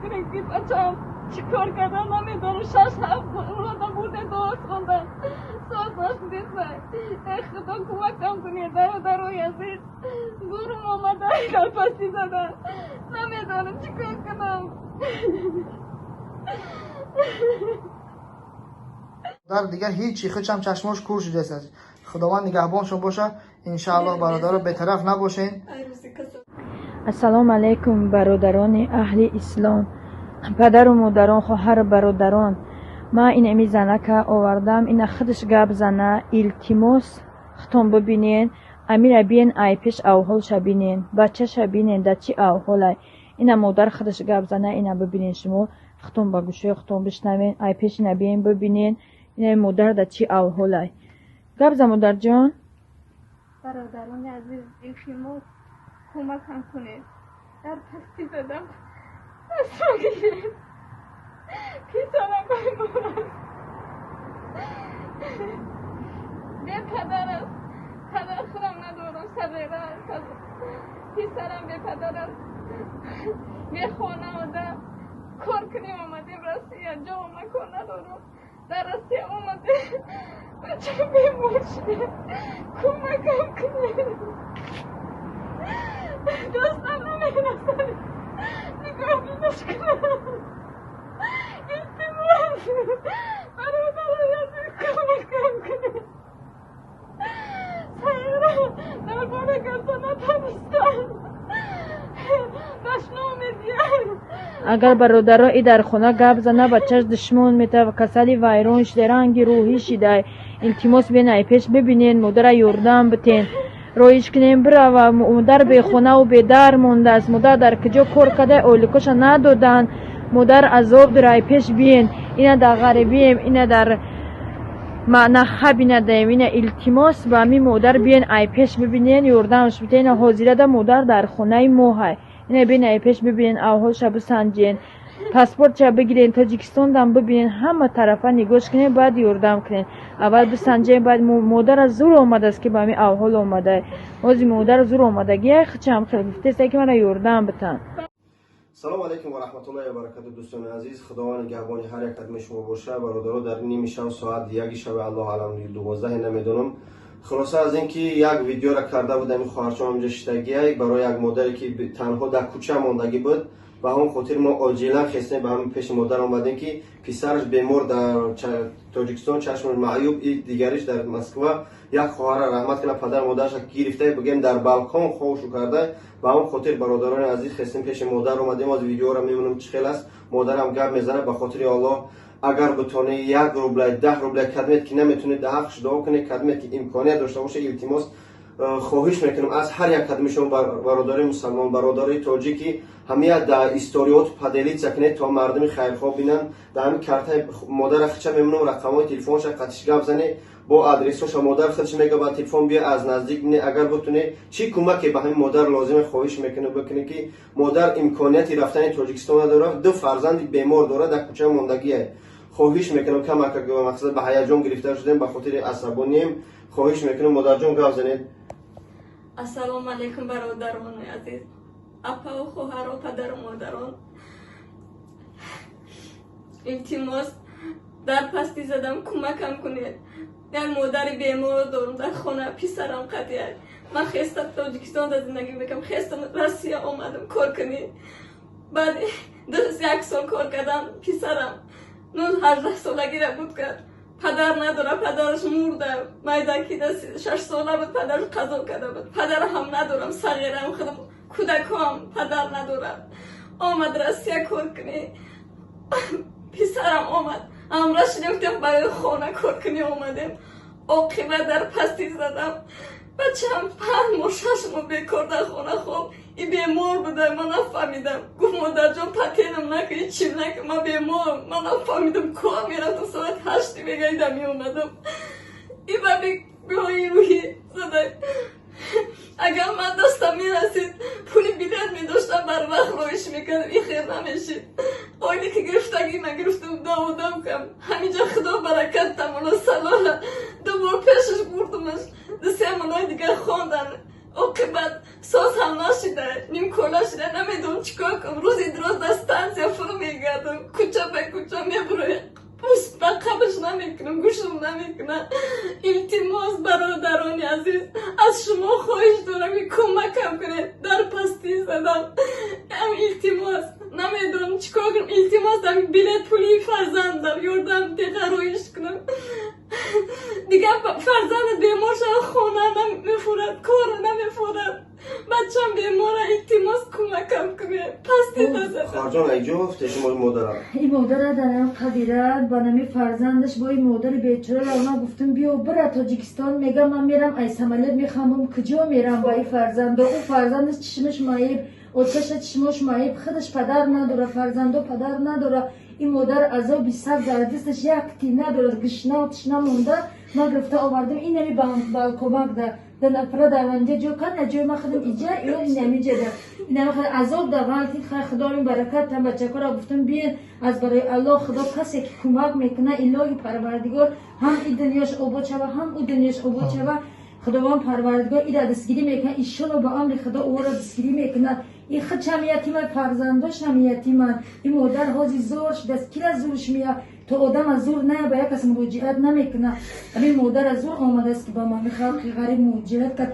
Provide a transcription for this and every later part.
کنید که بچه‌ام چیکار کردن نمیدونم. 6 هفته اومدم بوده درست خوندم. ساز دیدم. خدا کمکم کنید. درو یزید گورم اومده اینا پسی زدن. نمیدونم چیکار کنم. در دیگر هیچی خودم چشماش کور شده است. خداوند نگهبانشون باشه. انشاءالله برادران بی‌طرف نباشین. السلام علیکم برادران اهل اسلام، پدر و مادران، خواهر برادران. ما این امی زنه که آوردم این خودش گپ زنه. التماس ختم ببینین، امیر بین ای پیش اوحال شبینین، بچه شبینین در چی اوحال. این مادر خودش گپ زنه. این ببینین شما ختم با گوشه ختم بشنوین، ای پیش نبین ببینین این مادر در چی اوحال. گپ زن مادر جان. برادران عزیز التماس کمک هم کنید. در پستی زدم دستم گیرید پیسانم بایمون به پدر است. پدر خودم ندارم. سبیره است. پیسرم به پدر است. به خانه آمده کار کنیم آمدیم رسیه جا آمده کار ندارم. در رسیه آمده بچه بیمور شده. کمکم کنید. دوستم نمیرسد. نگاه بیدش کنم. التماس برادران عزیز کمکم کنید. سیاره در باره گردانت نیستم. دشنام میدیم. اگر برادرها ای در خونه گپ زنه بچهش دشمن میته و کسلی ویرانش در رنگ روحی شده. التماس بین ای پیش ببینین مادر یاردم بتین. رویش کنیم برا و مادر به خونه و به در مونده است. مادر در کجا کار کرده اولکش ندادن. مادر عذاب در ای پیش بین. اینا در غریبیم، اینا در معنی بینده. اینا التماس با می مادر بین ای پیش ببینین یاردمش بتین. حاضره ده مادر در خونه ماه. اینا بین ای پیش ببینین اوهاش بسنجین. پاسپورت چه بگیرین تاجیکستان دم ببینین همه طرفا نگاش کنین بعد یاردم کنین. اول بسنجین بعد مادر از زور اومده است که با می اوهال اومده. واسه مادر زور اومدگی خچم خیلی گفته که من یاردم بتن. سلام علیکم و رحمت الله و برکاته دوستان عزیز. خداوند نگهبان هر یک قدم شما باشه. برادران در نیم شب ساعت 1 شب الله اعلم 12 نمیدونم. خلاصه از اینکه یک ویدیو را کرده بودم خواهرچام اینجا شتگی برای یک مادری که تنها در کوچه ماندگی بود و همون خاطر ما عاجلا خستیم به همین پیش مادر آمدیم که پسرش بیمار در تاجیکستان چشم معیوب دیگریش در مسکو یک خواهر رحمت کنه پدر مادرش گرفته بگیم در بالکن خوشو کرده و همون خاطر برادران عزیز خستیم پیش مادر اومدیم. از ویدیو را میبینم چه خیلی است. مادرم گپ میزنه به خاطر الله اگر بتونه 1 روبل 10 روبل کدمت که نمیتونه ده حقش دعا کنه کدمت که امکانیت داشته باشه التماس خواهش میکنم از هر یک کدمشون برادری مسلمان برادری تاجیکی همه در استوریات پدلیت سکنه تا مردم خیرخواه بینن. در همین کارت مادر خچه میمونم رقمای تلفنش قطعش گپ زنه با آدرسش مادر خودش میگه با تلفن بیا از نزدیک نه اگر بتونه چی کمکی به همین مادر لازمه خواهش میکنه بکنه که مادر امکانیتی رفتن تاجیکستان نداره. 2 فرزند بیمار داره در کوچه موندگیه. خواهش میکنم کمک که مقصد به هیجان گرفته شدیم به خاطر عصبانیم. خواهش میکنم مادر جان گپ زنید. السلام علیکم برادران عزیز. اپا و خواهر و پدر و مادران التماس در پستی زدم کمکم کنید. یک مادر بیمار دارم در خانه پسرم قطعه. من خستم تاجیکستان در زندگی میکنم. خستم روسیه آمدم کار کنید. بعد 1 سال کار کردم. پسرم 18 سالگی را بود کرد. پدر نداره. پدرش مرده. مایدکی 6 ساله بود. پدرش قضا کرده بود. پدر هم ندارم. صغیرم خودم کودکم پدر نداره. آمد روسیه کار کنی. پسرم آمد. امرش رفتم برای خانه کار کنی آمدیم. عاقبت در پستی زدم. بچه هم 5 ماه 6 ماه بیکار در خانه خواب. این بیمار بوده من نفهمیدم. گفت مادر جان پتینم نکنی چیم نکن من بیمارم. من نفهمیدم کار میرفتم ساعت 8 بگیدم می اومدم. این بگوی روحی زده. اگر من دستم میرسید پولی بیدت میداشتم بر وقت رویش میکردم. این خیر نمیشید. آیلی که گرفتگی من گرفتم داودم کم. همینجا خدا برکت تمام صلاح 2 بار پیشش بردمش. 3 منای دیگر خواندن. عاقبت ساز هم نشده. نیم کولا شده. نمیدونم چیکار کنم. روزی درست دستانسیا فرو نمیکنم گوشم نمیکنم. التماس برادران عزیز از شما خواهش دارم که کمکم کنید. در پستی زدم. ام التماس نمیدونم چیکار کنم. التماس دارم بلیط پولی فرزندم یاردم دیگه رویش کنم. دیگه فرزند بیمار شد خونه نمیفورد کار نمیفورد. بچم بیماره التماس کمکم کنه پستی دزدم. خواهرجان ای جفت شما مادرم این مادر دارم قدیره با نمی فرزندش با این مادر بیچاره را اونا گفتم بیا برا تاجیکستان. میگم من میرم ای سمالت میخوام کجا میرم با این فرزند. او فرزندش چشمش مایب آتش چشمش مایب خودش پدر نداره فرزندو پدر نداره. این مادر عذابی سگ در دستش یک تی نداره گشنه و تشنه مونده. ما گرفته آوردم این نمی با کمک ده دل اپرا دوانده جو کن نجوی ما خودم ایجا ایو این نمی جده این نمی خود عذاب دوانتید خیلی خدا این برکت هم بچه کرا گفتم بیان از برای الله خدا کسی که کمک میکنه الهی پروردگار هم این دنیاش عبود شوه هم اون دنیاش عبود شوه خداوند پروردگار این را دستگیری میکنه ایشالا با امر خدا او را دستگیری میکنه. این خود هم یتیمه فرزنداش هم یتیمه. این مادر هازی زورش دست کی از زورش میاد تو آدم از زور نه با یک کس مراجعت نمیکنه. همین مادر از زور آمده است که با ما خلق غریب مراجعت کرد.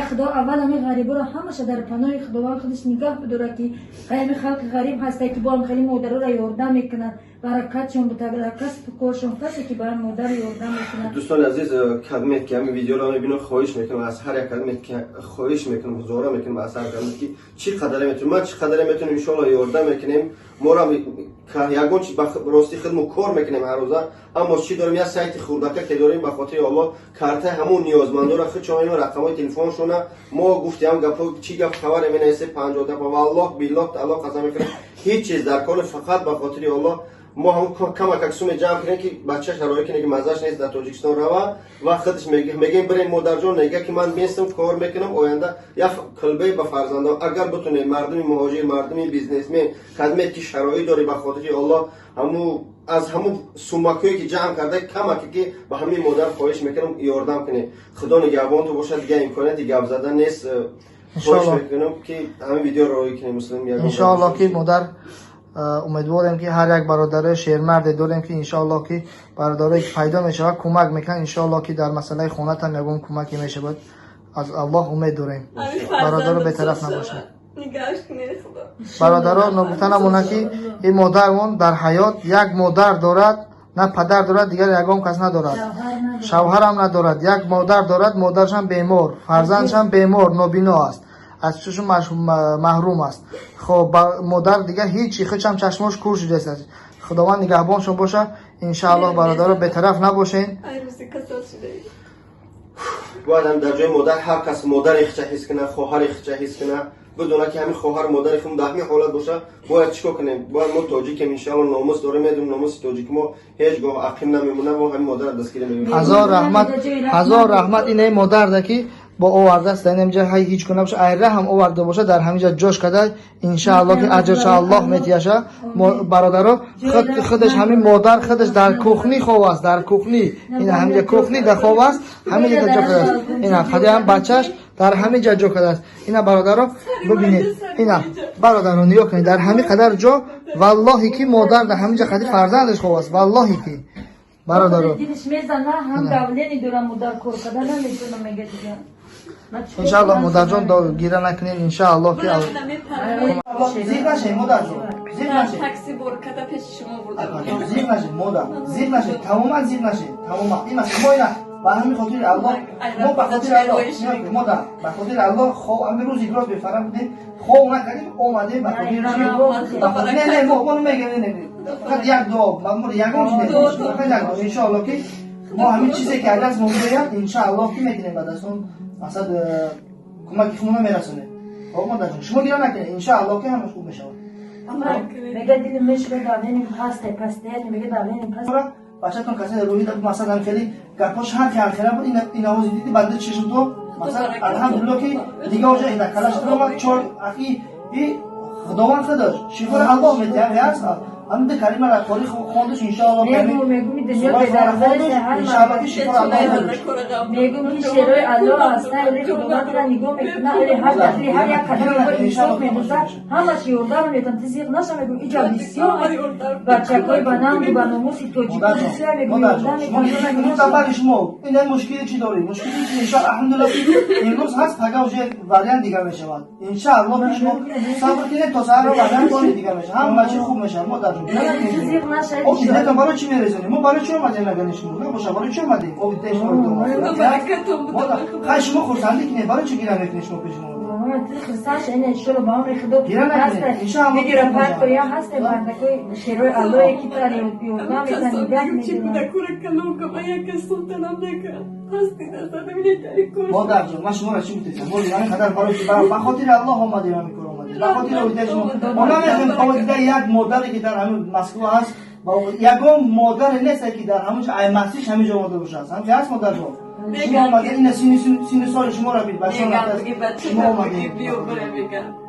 خدا اول همین غریبا را همش در پناه خداوند خودش نگاه بداره که همین خلق غریب هسته که با هم خیلی مادر را یاردم میکنن برکتشون بتابه کسب کارشون کسی که برای مادر یاردم میکنه. دوستان عزیز کدمت که همین ویدیو را میبینم خواهش میکنم از هر یک کدمت که خواهش میکنم حضور میکنم از هر کدمت که چی قدر میتونم من چی قدر میتونم ان شاء الله یاردم میکنیم. ما را یگان چی راستی خدمت کار میکنیم هر روزه اما چی داریم یا سایت خوردکه که داریم به خاطر الله کارت همون نیازمندا را خود چون رقمای تلفنشون ما گفتیم گپ چی گپ خبر مینیسه 50 دفعه والله بالله الله قسم میکنم هیچ چیز در کار فقط به خاطر الله. ما هم کمک سوم جمع کنیم که بچه شرایطی کنه که مزهش نیست در تاجیکستان روا و خودش میگیم بریم مادر جان نگه که من میستم کار میکنم آینده یا کلبه به فرزندان اگر بتونه مردم مهاجر مردم بیزنسمن خدمت که شرایط داره به خاطر الله از همون سومکایی که جمع کرده کمکی که به همین مادر خواهش میکنم یاردم کنه. خدا نگهبان تو باشه دیگه امکاناتی گپ زدن نیست. خواهش میکنم که همین ویدیو رو روی کنیم مسلم ان شاء الله که مادر امیدوارم که هر یک برادر شیرمرد داریم که انشاءالله که برادری که پیدا میشه و کمک میکنه انشاءالله که در مسئله خونت هم یگون کمکی میشه بود از الله امید داریم. برادر رو به طرف نباشه نگاش کنید خدا. برادران نگفتنمونه که این مادرمون در حیات یک مادر دارد نه پدر دارد دیگر یگان کس ندارد شوهر هم ندارد یک مادر دارد مادرش هم بیمار فرزندش هم بیمار نابینا است از چشم محروم است. خب مادر دیگه هیچی خودش هم چشماش کور شده است. خداوند نگهبانشون باشه ان شاء الله برادرها به طرف نباشین. باید هم در جای مادر هر کس مادر اخچه حس کنه خواهر اخچه حس کنه بدونه که همین خواهر مادر خودم در همین حالت باشه باید چیکار کنیم. باید ما تاجیک ان شاء الله ناموس داره میدونم ناموس تاجیک ما هیچ گاه عقیم نمیمونه ما همین مادر دستگیر میگیریم. هزار رحمت اینه مادر دکی با آورده است در اینجا هیچ کنه باشه ایره هم آورده باشه در همینجا جاش کده ان شاء الله که اجر الله میتیشه. برادرها خودش همین مادر خودش در کوخنی خواب است در کوخنی این همینجا کوخنی در خواب است همینجا جا کده است اینا خدا هم بچهش در همینجا جا کده است. اینا برادرها ببینید اینا برادرها نیا کنید در همین قدر جا والله که مادر در همینجا قدر فرزندش خواب است والله که برادرها دیدش میزنه هم دولینی دارم مادر کار کردن نمیتونم میگه دیگه ان شاء الله مادر جان گیره نکنین ان شاء الله که زیر نشه مادر جان زیر نشه تاکسی برکت پیش شما بردم زیر نشه مادر زیر نشه تماما زیر نشه تماما این مسئله ما با همین خاطر الله ما به خاطر الله مادر به خاطر الله خب امروز روز بفرم بودیم خب نکردیم اومده به خاطر نه ما نمیگیم نه فقط یک دعا ما یگان چیز فقط یک دعا ان شاء الله که ما همین چیزی که از مونده ان شاء الله که میتونیم بعد از اون مثلا کمک خودمون میرسونه. خب مادر جان شما گیرا نکنید ان شاء الله که همش خوب میشه. میگه دیدمش به دولین پسته میگه دولین پسته بچه‌تون کسی روی داد مثلا خیلی گپاش هر خیلی بود این آواز دیدی بعد چشم تو مثلا الحمدلله که دیگه اونجا این کلاش تو ما چون اخی این خداوند خداش شکر الله میتونه هست هم ده کلمه را تاریخ خوندش ان شاء الله میگم این دنیا به درزه هر ان شاء الله که شکر الله میگم این شعرهای الله است نه که دومات را نگاه میکنه هر دفعه هر یک کلمه رو انشاء میدوزه همش یوردار میتون تزیق نشه میگم اینجا بسیار بچه‌های بنام و بناموسی توجیه بسیار میگم یوردار میکنه تبارش مو این مشکلی چی داری مشکلی که ان شاء الله الحمدلله امروز هست پگا وجه واریانت دیگه میشه ان شاء الله پیش مو صبر کنید تا سر رو بعدن کنید دیگه میشه هم بچه خوب میشه مادر جون تزیق نشه او دیگه تو برای چی میرسونی ما برای چی اومدیم نگنش مو نه باشه برای چی اومدیم او دیگه شما خاش مو خرسندی کنه برای چی گیرم میکنیش مو پیش مو خرساش این شلو با هم خدو گیرم نکنه ان شاء الله میگیرم پات تو یا هست بنده کوی شروع الله کی تاری یوردار میتونی مادر جون من شما را چی میتونم بولی من خاطر برای چی برای خاطر الله اومدیم میکنم به خاطر اویده شما اونا میگن اویده یک مادری که در همین مسکو هست با یگم مادر نیست که در همون ای مسیح همینجا اومده باشه هم که هست مادر جون شما اومده این سین سال شما را بید بچه شما اومده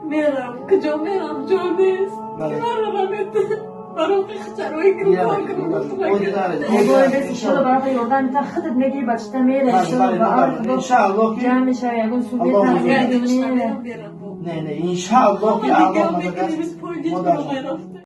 میرم کجا میرم جا نیست برای خچروی میگوی شلو برای یوردار میتونی خودت میگیری بچه میره شلو با آرد ان شاء الله که جمع میشه یگون سومیت نه ان شاء الله که الله مدد مادر جون